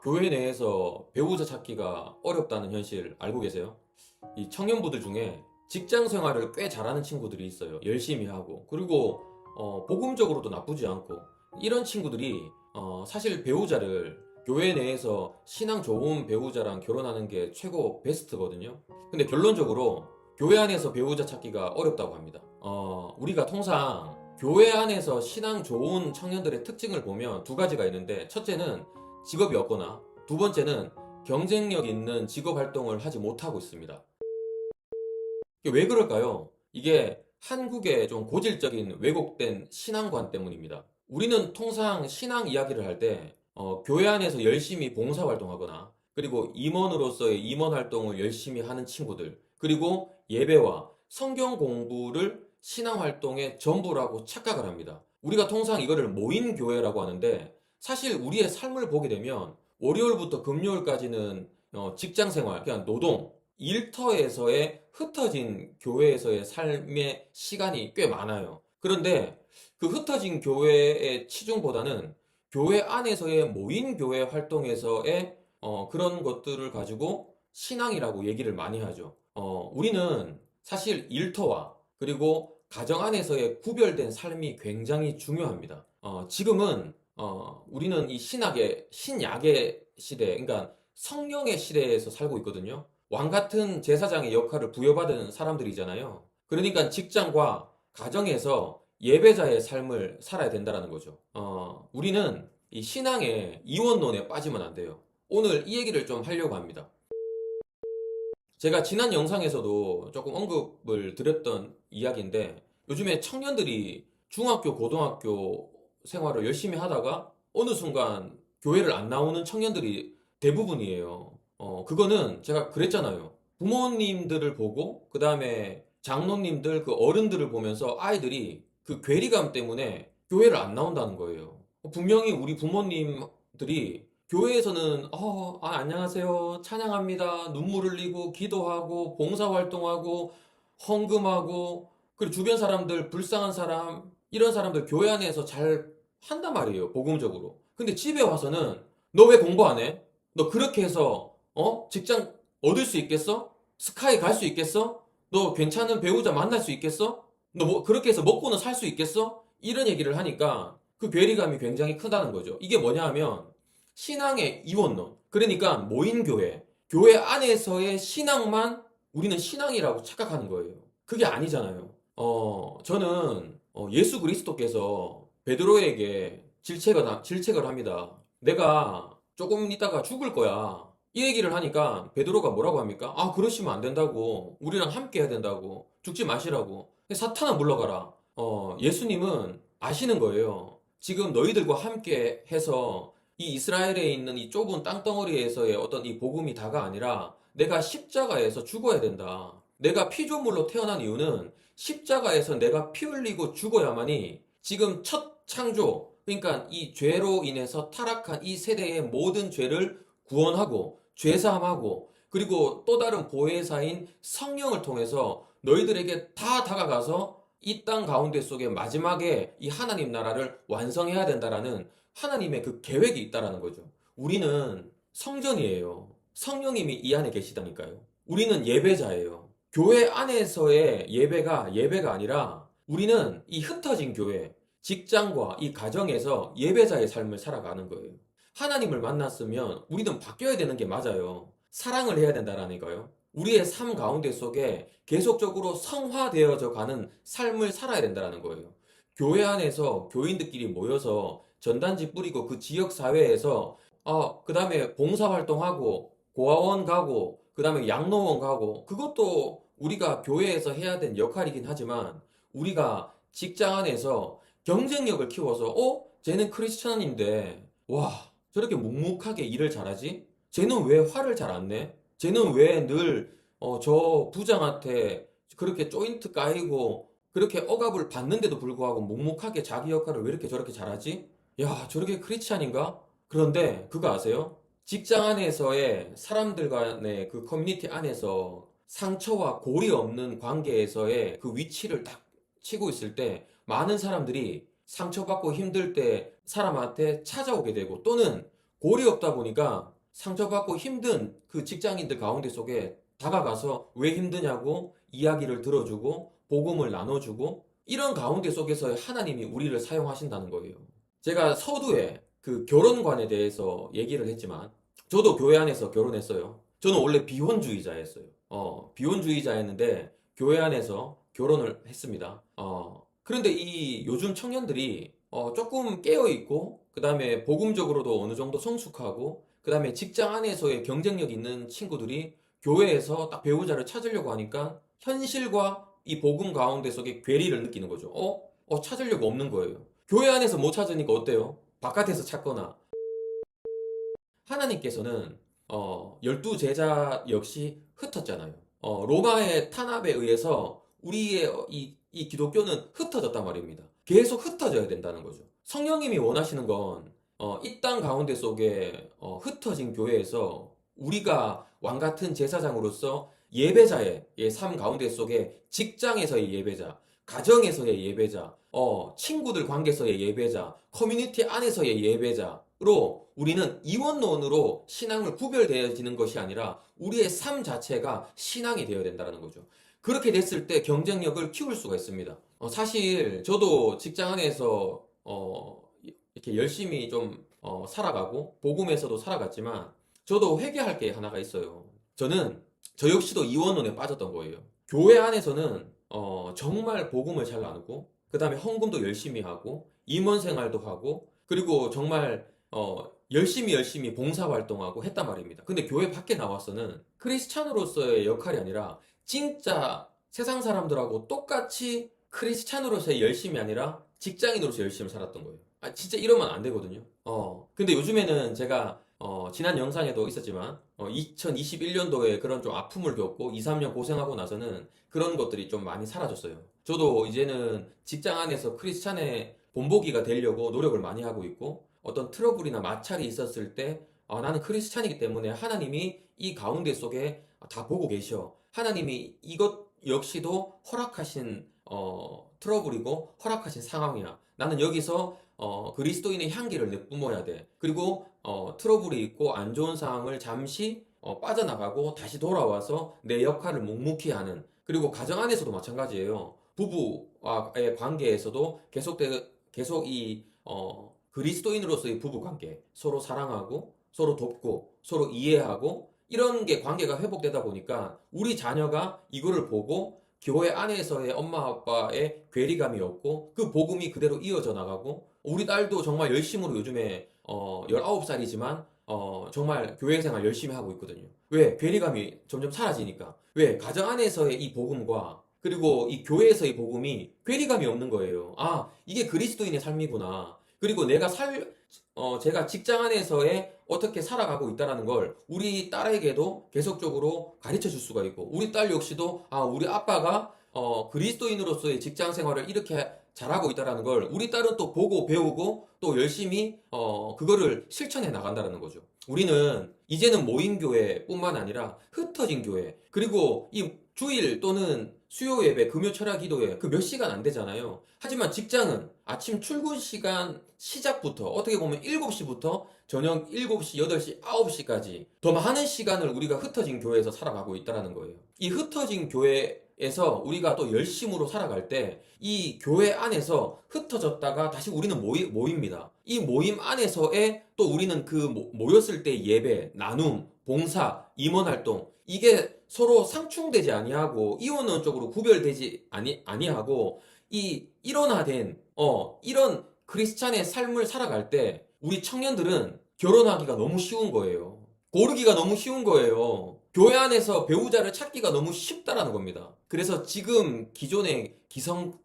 교회 내에서 배우자 찾기가 어렵다는 현실 알고 계세요? 이 청년부들 중에 직장 생활을 꽤 잘하는 친구들이 있어요. 열심히 하고. 그리고 복음적으로도 나쁘지 않고. 이런 친구들이 사실 배우자를 교회 내에서 신앙 좋은 배우자랑 결혼하는 게 최고 베스트거든요. 근데 결론적으로 교회 안에서 배우자 찾기가 어렵다고 합니다. 우리가 통상 교회 안에서 신앙 좋은 청년들의 특징을 보면 두 가지가 있는데, 첫째는 직업이 없거나 두 번째는 경쟁력 있는 직업 활동을 하지 못하고 있습니다. 이게 왜 그럴까요? 이게 한국의 좀 고질적인 왜곡된 신앙관 때문입니다. 우리는 통상 신앙 이야기를 할 때 교회 안에서 열심히 봉사 활동하거나, 그리고 임원으로서의 임원 활동을 열심히 하는 친구들, 그리고 예배와 성경 공부를 신앙 활동의 전부라고 착각을 합니다. 우리가 통상 이거를 모인 교회라고 하는데, 사실 우리의 삶을 보게 되면 월요일부터 금요일까지는 직장 생활, 그냥 노동, 일터에서의 흩어진 교회에서의 삶의 시간이 꽤 많아요. 그런데 그 흩어진 교회의 치중보다는 교회 안에서의 모인 교회 활동에서의 그런 것들을 가지고 신앙이라고 얘기를 많이 하죠. 우리는 사실 일터와 그리고 가정 안에서의 구별된 삶이 굉장히 중요합니다. 지금은 우리는 이 신약의 시대, 그러니까 성령의 시대에서 살고 있거든요. 왕 같은 제사장의 역할을 부여받은 사람들이잖아요. 그러니까 직장과 가정에서 예배자의 삶을 살아야 된다는 거죠. 우리는 이 신앙의 이원론에 빠지면 안 돼요. 오늘 이 얘기를 좀 하려고 합니다. 제가 지난 영상에서도 조금 언급을 드렸던 이야기인데, 요즘에 청년들이 중학교, 고등학교 생활을 열심히 하다가 어느 순간 교회를 안 나오는 청년들이 대부분이에요. 그거는 제가 그랬잖아요. 부모님들을 보고, 그 다음에 장로님들, 그 어른들을 보면서 아이들이 그 괴리감 때문에 교회를 안 나온다는 거예요. 분명히 우리 부모님들이 교회에서는 안녕하세요. 찬양합니다. 눈물 흘리고 기도하고 봉사활동하고 헌금하고, 그리고 주변 사람들 불쌍한 사람 이런 사람들 교회 안에서 잘 한단 말이에요. 복음적으로. 근데 집에 와서는 너 왜 공부 안 해? 너 그렇게 해서 직장 얻을 수 있겠어? 스카이 갈 수 있겠어? 너 괜찮은 배우자 만날 수 있겠어? 너 뭐 그렇게 해서 먹고는 살 수 있겠어? 이런 얘기를 하니까 그 괴리감이 굉장히 크다는 거죠. 이게 뭐냐 하면 신앙의 이원론. 그러니까 모인 교회, 교회 안에서의 신앙만 우리는 신앙이라고 착각하는 거예요. 그게 아니잖아요. 저는 예수 그리스도께서 베드로에게 질책을 합니다. 내가 조금 있다가 죽을 거야. 이 얘기를 하니까 베드로가 뭐라고 합니까? 아, 그러시면 안 된다고. 우리랑 함께 해야 된다고. 죽지 마시라고. 사탄아 물러가라. 예수님은 아시는 거예요. 지금 너희들과 함께 해서 이 이스라엘에 있는 이 좁은 땅덩어리에서의 어떤 이 복음이 다가 아니라 내가 십자가에서 죽어야 된다. 내가 피조물로 태어난 이유는 십자가에서 내가 피 흘리고 죽어야만이 지금 첫 창조, 그러니까 이 죄로 인해서 타락한 이 세대의 모든 죄를 구원하고 죄사함하고, 그리고 또 다른 보혜사인 성령을 통해서 너희들에게 다 다가가서 이 땅 가운데 속에 마지막에 이 하나님 나라를 완성해야 된다라는 하나님의 그 계획이 있다라는 거죠. 우리는 성전이에요. 성령님이 이 안에 계시다니까요. 우리는 예배자예요. 교회 안에서의 예배가 아니라 우리는 이 흩어진 교회, 직장과 이 가정에서 예배자의 삶을 살아가는 거예요. 하나님을 만났으면 우리는 바뀌어야 되는 게 맞아요. 사랑을 해야 된다라는 거예요. 우리의 삶 가운데 속에 계속적으로 성화되어져 가는 삶을 살아야 된다는 거예요. 교회 안에서 교인들끼리 모여서 전단지 뿌리고 그 지역 사회에서 그 다음에 봉사활동하고 고아원 가고 그 다음에 양로원 가고, 그것도 우리가 교회에서 해야 되는 역할이긴 하지만 우리가 직장 안에서 경쟁력을 키워서 쟤는 크리스천인데 와 저렇게 묵묵하게 일을 잘하지? 쟤는 왜 화를 잘 안 내? 쟤는 왜 늘 저 부장한테 그렇게 조인트 까이고 그렇게 억압을 받는데도 불구하고 묵묵하게 자기 역할을 왜 이렇게 저렇게 잘하지? 야, 저렇게 크리스찬인가? 그런데 그거 아세요? 직장 안에서의 사람들 간의 그 커뮤니티 안에서 상처와 골이 없는 관계에서의 그 위치를 딱 치고 있을 때 많은 사람들이 상처받고 힘들 때 사람한테 찾아오게 되고, 또는 골이 없다 보니까 상처받고 힘든 그 직장인들 가운데 속에 다가가서 왜 힘드냐고 이야기를 들어주고 복음을 나눠주고 이런 가운데 속에서 하나님이 우리를 사용하신다는 거예요. 제가 서두에 그 결혼관에 대해서 얘기를 했지만 저도 교회 안에서 결혼했어요. 저는 원래 비혼주의자였어요. 비혼주의자였는데 교회 안에서 결혼을 했습니다. 그런데 이 요즘 청년들이 조금 깨어있고 그 다음에 복음적으로도 어느 정도 성숙하고 그 다음에 직장 안에서의 경쟁력 있는 친구들이 교회에서 딱 배우자를 찾으려고 하니까 현실과 이 복음 가운데 속에 괴리를 느끼는 거죠. 찾으려고 없는 거예요. 교회 안에서 못 찾으니까 어때요? 바깥에서 찾거나. 하나님께서는 열두 제자 역시 흩어졌잖아요. 로마의 탄압에 의해서 우리의 이 기독교는 흩어졌단 말입니다. 계속 흩어져야 된다는 거죠. 성령님이 원하시는 건 이 땅 가운데 속에 흩어진 교회에서 우리가 왕 같은 제사장으로서 예배자의 삶 가운데 속에 직장에서의 예배자, 가정에서의 예배자, 친구들 관계에서의 예배자, 커뮤니티 안에서의 예배자로 우리는 이원론으로 신앙을 구별되어지는 것이 아니라 우리의 삶 자체가 신앙이 되어야 된다는 거죠. 그렇게 됐을 때 경쟁력을 키울 수가 있습니다. 사실 저도 직장 안에서 이렇게 열심히 좀 살아가고 복음에서도 살아갔지만 저도 회개할 게 하나가 있어요. 저 역시도 이원론에 빠졌던 거예요. 교회 안에서는 정말 복음을 잘 나누고 그 다음에 헌금도 열심히 하고 임원 생활도 하고 그리고 정말 열심히 봉사활동하고 했단 말입니다. 근데 교회 밖에 나와서는 크리스찬으로서의 역할이 아니라 진짜 세상 사람들하고 똑같이 크리스찬으로서의 열심이 아니라 직장인으로서 열심히 살았던 거예요. 진짜 이러면 안 되거든요. 근데 요즘에는 제가 지난 영상에도 있었지만 2021년도에 그런 좀 아픔을 겪고 2, 3년 고생하고 나서는 그런 것들이 좀 많이 사라졌어요. 저도 이제는 직장 안에서 크리스찬의 본보기가 되려고 노력을 많이 하고 있고 어떤 트러블이나 마찰이 있었을 때 나는 크리스찬이기 때문에 하나님이 이 가운데 속에 다 보고 계셔. 하나님이 이것 역시도 허락하신 트러블이고 허락하신 상황이야. 나는 여기서 그리스도인의 향기를 내뿜어야 돼. 그리고 트러블이 있고 안 좋은 상황을 잠시 빠져나가고 다시 돌아와서 내 역할을 묵묵히 하는. 그리고 가정 안에서도 마찬가지예요. 부부와의 관계에서도 계속 이 그리스도인으로서의 부부 관계, 서로 사랑하고 서로 돕고 서로 이해하고 이런 게 관계가 회복되다 보니까 우리 자녀가 이거를 보고 교회 안에서의 엄마 아빠의 괴리감이 없고 그 복음이 그대로 이어져 나가고 우리 딸도 정말 열심으로 요즘에 19살이지만 정말 교회 생활 열심히 하고 있거든요. 왜? 괴리감이 점점 사라지니까. 왜? 가정 안에서의 이 복음과 그리고 이 교회에서의 복음이 괴리감이 없는 거예요. 이게 그리스도인의 삶이구나. 그리고 제가 직장 안에서의 어떻게 살아가고 있다는 걸 우리 딸에게도 계속적으로 가르쳐 줄 수가 있고, 우리 딸 역시도, 우리 아빠가, 그리스도인으로서의 직장 생활을 이렇게 잘하고 있다는 걸 우리 딸은 또 보고 배우고 또 열심히, 그거를 실천해 나간다는 거죠. 우리는 이제는 모임교회 뿐만 아니라 흩어진 교회, 그리고 이 주일 또는 수요 예배, 금요 철야 기도회 그 몇 시간 안 되잖아요. 하지만 직장은 아침 출근 시간 시작부터 어떻게 보면 7시부터 저녁 7시, 8시, 9시까지 더 많은 시간을 우리가 흩어진 교회에서 살아가고 있다는 거예요. 이 흩어진 교회에서 우리가 또 열심으로 살아갈 때 이 교회 안에서 흩어졌다가 다시 우리는 모입니다. 이 모임 안에서의 또 우리는 그 모였을 때 예배, 나눔, 봉사, 임원활동 이게 서로 상충되지 아니하고 이원론적으로 구별되지 아니하고 이 일원화된 이런 크리스찬의 삶을 살아갈 때 우리 청년들은 결혼하기가 너무 쉬운 거예요. 고르기가 너무 쉬운 거예요. 교회 안에서 배우자를 찾기가 너무 쉽다라는 겁니다. 그래서 지금 기존의 기성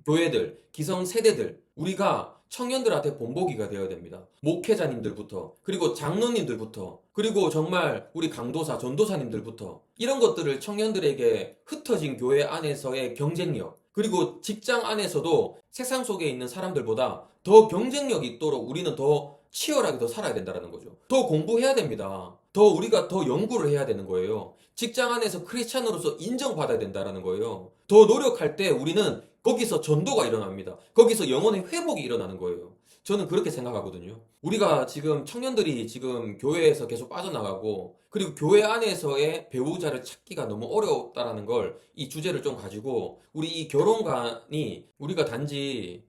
교회들, 기성 세대들 우리가 청년들한테 본보기가 되어야 됩니다. 목회자님들부터, 그리고 장로님들부터, 그리고 정말 우리 강도사, 전도사님들부터 이런 것들을 청년들에게 흩어진 교회 안에서의 경쟁력, 그리고 직장 안에서도 세상 속에 있는 사람들보다 더 경쟁력 있도록 우리는 더 치열하게 더 살아야 된다는 거죠. 더 공부해야 됩니다. 우리가 더 연구를 해야 되는 거예요. 직장 안에서 크리스찬으로서 인정받아야 된다는 거예요. 더 노력할 때 우리는 거기서 전도가 일어납니다. 거기서 영혼의 회복이 일어나는 거예요. 저는 그렇게 생각하거든요. 우리가 지금 청년들이 지금 교회에서 계속 빠져나가고, 그리고 교회 안에서의 배우자를 찾기가 너무 어렵다라는 걸, 이 주제를 좀 가지고 우리 이 결혼관이, 우리가 단지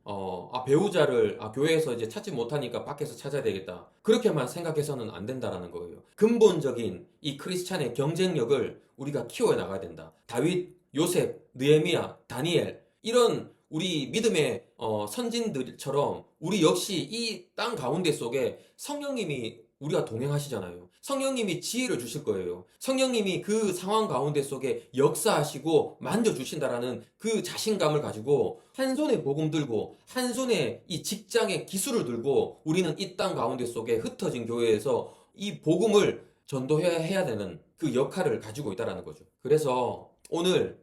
배우자를 교회에서 이제 찾지 못하니까 밖에서 찾아야 되겠다, 그렇게만 생각해서는 안 된다라는 거예요. 근본적인 이 크리스찬의 경쟁력을 우리가 키워 나가야 된다. 다윗, 요셉, 느헤미야, 다니엘, 이런 우리 믿음의 선진들처럼 우리 역시 이 땅 가운데 속에 성령님이 우리가 동행하시잖아요. 성령님이 지혜를 주실 거예요. 성령님이 그 상황 가운데 속에 역사하시고 만져주신다라는 그 자신감을 가지고, 한 손에 복음 들고 한 손에 이 직장의 기술을 들고 우리는 이 땅 가운데 속에 흩어진 교회에서 이 복음을 전도해야 되는 그 역할을 가지고 있다라는 거죠. 그래서 오늘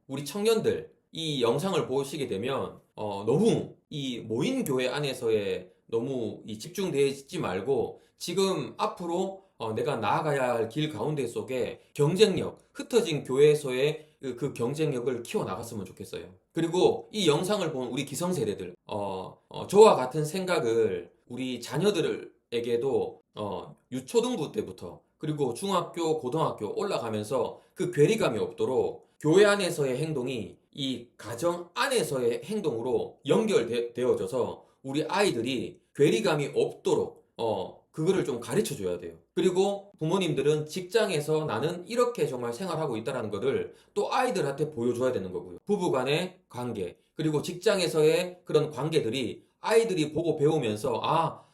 우리 청년들 이 영상을 보시게 되면 너무 이 모인 교회 안에서의 너무 이 집중되지 말고, 지금 앞으로 내가 나아가야 할 길 가운데 속에 경쟁력, 흩어진 교회에서의 그 경쟁력을 키워 나갔으면 좋겠어요. 그리고 이 영상을 본 우리 기성세대들, 저와 같은 생각을 우리 자녀들에게도 유초등부 때부터, 그리고 중학교, 고등학교 올라가면서 그 괴리감이 없도록 교회 안에서의 행동이 이 가정 안에서의 행동으로 연결되어져서 우리 아이들이 괴리감이 없도록 그거를 좀 가르쳐 줘야 돼요. 그리고 부모님들은 직장에서 나는 이렇게 정말 생활하고 있다는 거를 또 아이들한테 보여줘야 되는 거고요. 부부 간의 관계, 그리고 직장에서의 그런 관계들이 아이들이 보고 배우면서,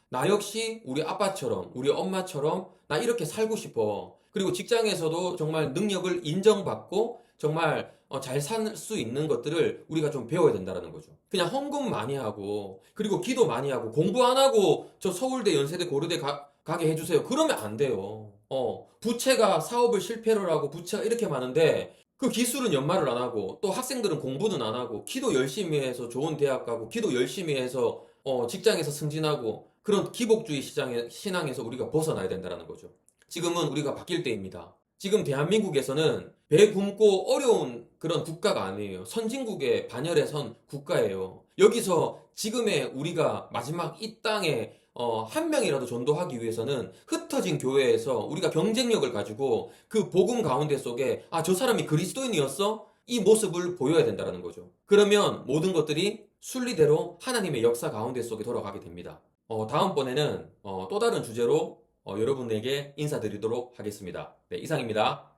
나 역시 우리 아빠처럼, 우리 엄마처럼 나 이렇게 살고 싶어. 그리고 직장에서도 정말 능력을 인정받고 정말 잘 살 수 있는 것들을 우리가 좀 배워야 된다는 거죠. 그냥 헌금 많이 하고, 그리고 기도 많이 하고, 공부 안 하고 저 서울대, 연세대, 고려대 가게 해주세요, 그러면 안 돼요. 부채가, 사업을 실패를 하고 부채가 이렇게 많은데 그 기술은 연말을 안 하고, 또 학생들은 공부는 안 하고, 기도 열심히 해서 좋은 대학 가고, 기도 열심히 해서 직장에서 승진하고, 그런 기복주의 신앙에서 우리가 벗어나야 된다는 거죠. 지금은 우리가 바뀔 때입니다. 지금 대한민국에서는 배 굶고 어려운 그런 국가가 아니에요. 선진국의 반열에 선 국가예요. 여기서 지금의 우리가 마지막 이 땅에 한 명이라도 전도하기 위해서는 흩어진 교회에서 우리가 경쟁력을 가지고 그 복음 가운데 속에, 저 사람이 그리스도인이었어? 이 모습을 보여야 된다는 거죠. 그러면 모든 것들이 순리대로 하나님의 역사 가운데 속에 돌아가게 됩니다. 다음번에는 또 다른 주제로 여러분에게 인사드리도록 하겠습니다. 네, 이상입니다.